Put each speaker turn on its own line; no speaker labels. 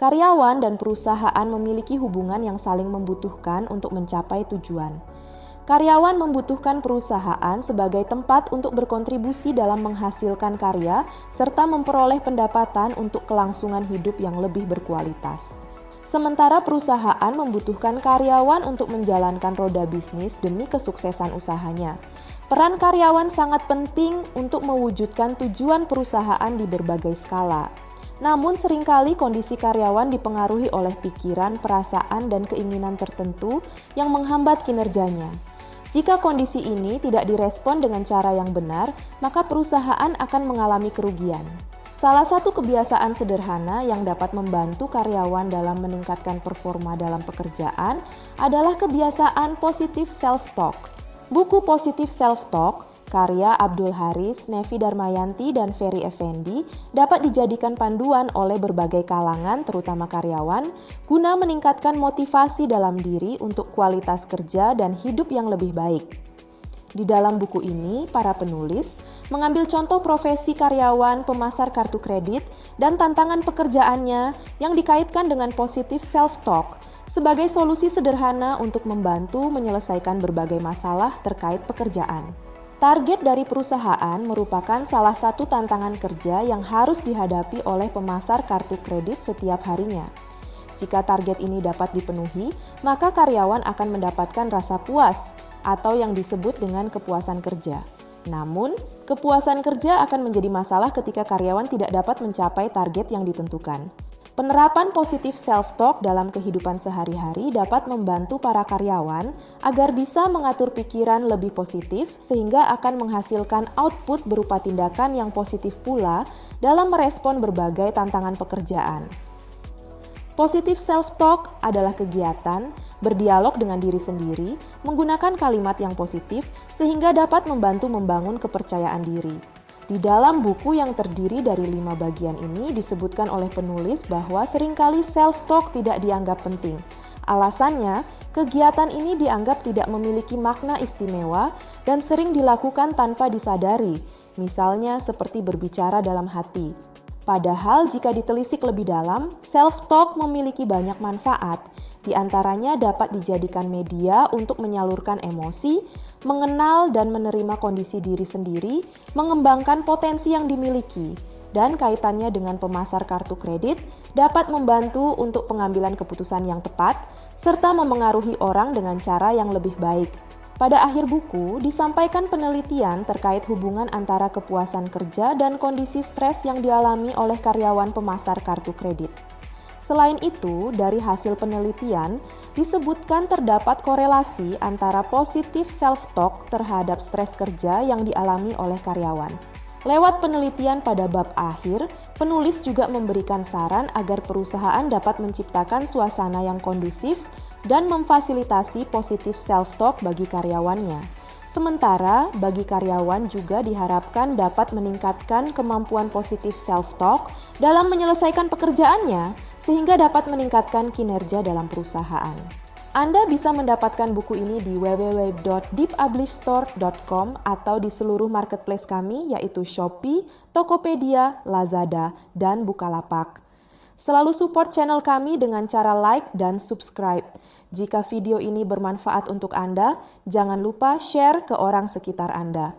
Karyawan dan perusahaan memiliki hubungan yang saling membutuhkan untuk mencapai tujuan. Karyawan membutuhkan perusahaan sebagai tempat untuk berkontribusi dalam menghasilkan karya serta memperoleh pendapatan untuk kelangsungan hidup yang lebih berkualitas. Sementara perusahaan membutuhkan karyawan untuk menjalankan roda bisnis demi kesuksesan usahanya. Peran karyawan sangat penting untuk mewujudkan tujuan perusahaan di berbagai skala. Namun seringkali kondisi karyawan dipengaruhi oleh pikiran, perasaan, dan keinginan tertentu yang menghambat kinerjanya. Jika kondisi ini tidak direspon dengan cara yang benar, maka perusahaan akan mengalami kerugian. Salah satu kebiasaan sederhana yang dapat membantu karyawan dalam meningkatkan performa dalam pekerjaan adalah kebiasaan positive self-talk. Buku Positive Self-Talk, karya Abdul Haris, Nevi Darmayanti, dan Ferry Effendi dapat dijadikan panduan oleh berbagai kalangan, terutama karyawan, guna meningkatkan motivasi dalam diri untuk kualitas kerja dan hidup yang lebih baik. Di dalam buku ini, para penulis mengambil contoh profesi karyawan pemasar kartu kredit dan tantangan pekerjaannya yang dikaitkan dengan positive self-talk sebagai solusi sederhana untuk membantu menyelesaikan berbagai masalah terkait pekerjaan. Target dari perusahaan merupakan salah satu tantangan kerja yang harus dihadapi oleh pemasar kartu kredit setiap harinya. Jika target ini dapat dipenuhi, maka karyawan akan mendapatkan rasa puas atau yang disebut dengan kepuasan kerja. Namun, kepuasan kerja akan menjadi masalah ketika karyawan tidak dapat mencapai target yang ditentukan. Penerapan positif self-talk dalam kehidupan sehari-hari dapat membantu para karyawan agar bisa mengatur pikiran lebih positif sehingga akan menghasilkan output berupa tindakan yang positif pula dalam merespon berbagai tantangan pekerjaan. Positif self-talk adalah kegiatan berdialog dengan diri sendiri menggunakan kalimat yang positif sehingga dapat membantu membangun kepercayaan diri. Di dalam buku yang terdiri dari 5 bagian ini disebutkan oleh penulis bahwa seringkali self-talk tidak dianggap penting. Alasannya, kegiatan ini dianggap tidak memiliki makna istimewa dan sering dilakukan tanpa disadari, misalnya seperti berbicara dalam hati. Padahal jika ditelisik lebih dalam, self-talk memiliki banyak manfaat. Di antaranya dapat dijadikan media untuk menyalurkan emosi, mengenal dan menerima kondisi diri sendiri, mengembangkan potensi yang dimiliki, dan kaitannya dengan pemasar kartu kredit dapat membantu untuk pengambilan keputusan yang tepat, serta memengaruhi orang dengan cara yang lebih baik. Pada akhir buku, disampaikan penelitian terkait hubungan antara kepuasan kerja dan kondisi stres yang dialami oleh karyawan pemasar kartu kredit. Selain itu, dari hasil penelitian, disebutkan terdapat korelasi antara positif self-talk terhadap stres kerja yang dialami oleh karyawan. Lewat penelitian pada bab akhir, penulis juga memberikan saran agar perusahaan dapat menciptakan suasana yang kondusif dan memfasilitasi positif self-talk bagi karyawannya. Sementara, bagi karyawan juga diharapkan dapat meningkatkan kemampuan positif self-talk dalam menyelesaikan pekerjaannya, sehingga dapat meningkatkan kinerja dalam perusahaan. Anda bisa mendapatkan buku ini di www.deepublishedstore.com atau di seluruh marketplace kami yaitu Shopee, Tokopedia, Lazada, dan Bukalapak. Selalu support channel kami dengan cara like dan subscribe. Jika video ini bermanfaat untuk Anda, jangan lupa share ke orang sekitar Anda.